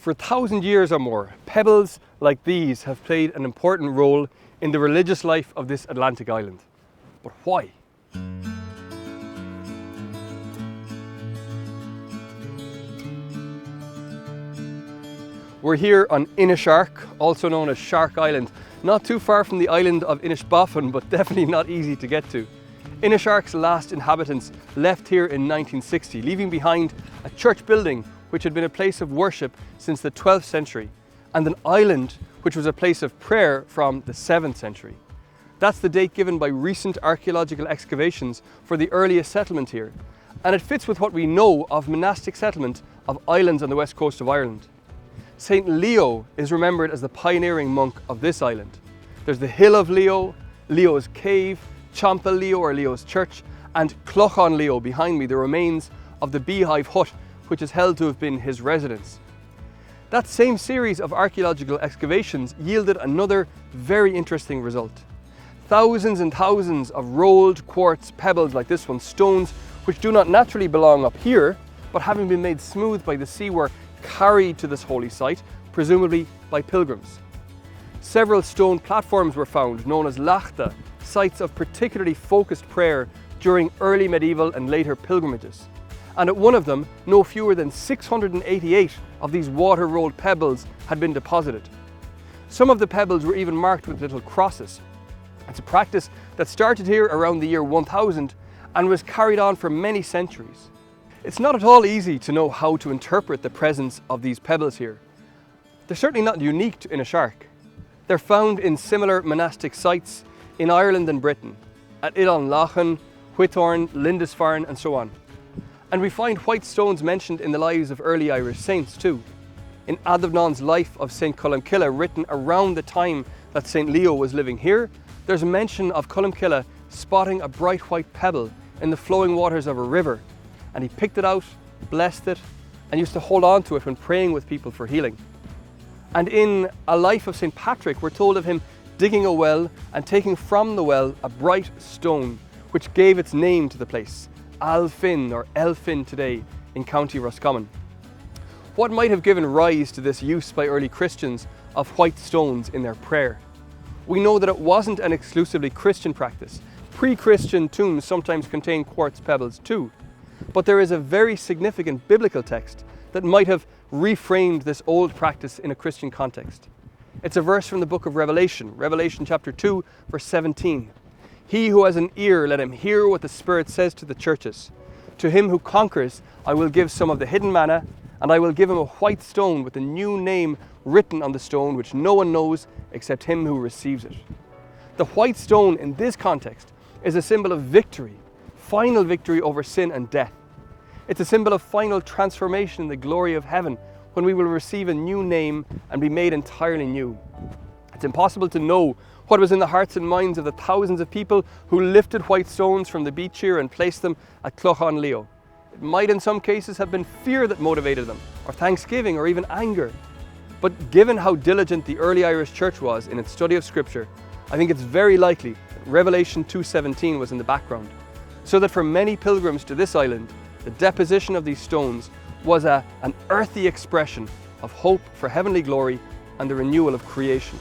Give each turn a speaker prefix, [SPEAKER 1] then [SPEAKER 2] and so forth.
[SPEAKER 1] For 1,000 years or more, pebbles like these have played an important role in the religious life of this Atlantic island. But why? We're here on Inishark, also known as Shark Island, not too far from the island of Inishbofin, but definitely not easy to get to. Inishark's last inhabitants left here in 1960, leaving behind a church building which had been a place of worship since the 12th century, and an island which was a place of prayer from the 7th century. That's the date given by recent archaeological excavations for the earliest settlement here, and it fits with what we know of monastic settlement of islands on the west coast of Ireland. Saint Leo is remembered as the pioneering monk of this island. There's the Hill of Leo, Leo's Cave, Champa Leo or Leo's Church, and Clochon Leo behind me, the remains of the beehive hut which is held to have been his residence. That same series of archaeological excavations yielded another very interesting result. Thousands and thousands of rolled quartz pebbles like this one, stones which do not naturally belong up here, but having been made smooth by the sea were carried to this holy site, presumably by pilgrims. Several stone platforms were found, known as lachta, sites of particularly focused prayer during early medieval and later pilgrimages. And at one of them, no fewer than 688 of these water-rolled pebbles had been deposited. Some of the pebbles were even marked with little crosses. It's a practice that started here around the year 1000 and was carried on for many centuries. It's not at all easy to know how to interpret the presence of these pebbles here. They're certainly not unique to Inishark. They're found in similar monastic sites in Ireland and Britain, at Ilonlochan, Whithorn, Lindisfarne and so on. And we find white stones mentioned in the lives of early Irish saints too. In Adamnan's Life of St. Columcille, written around the time that St. Leo was living here, there's a mention of Columcille spotting a bright white pebble in the flowing waters of a river, and he picked it out, blessed it, and used to hold on to it when praying with people for healing. And in A Life of St. Patrick, we're told of him digging a well and taking from the well a bright stone, which gave its name to the place, Alfin or Elfin today in County Roscommon. What might have given rise to this use by early Christians of white stones in their prayer? We know that it wasn't an exclusively Christian practice. Pre-Christian tombs sometimes contain quartz pebbles too. But there is a very significant biblical text that might have reframed this old practice in a Christian context. It's a verse from the book of Revelation, Revelation chapter 2, verse 17. He who has an ear, let him hear what the Spirit says to the churches. To him who conquers, I will give some of the hidden manna, and I will give him a white stone with a new name written on the stone, which no one knows except him who receives it. The white stone in this context is a symbol of victory, final victory over sin and death. It's a symbol of final transformation in the glory of heaven, when we will receive a new name and be made entirely new. It's impossible to know what was in the hearts and minds of the thousands of people who lifted white stones from the beach here and placed them at Clochon Leo. It might in some cases have been fear that motivated them, or thanksgiving, or even anger. But given how diligent the early Irish church was in its study of Scripture, I think it's very likely that Revelation 2:17 was in the background, so that for many pilgrims to this island, the deposition of these stones was an earthy expression of hope for heavenly glory and the renewal of creation.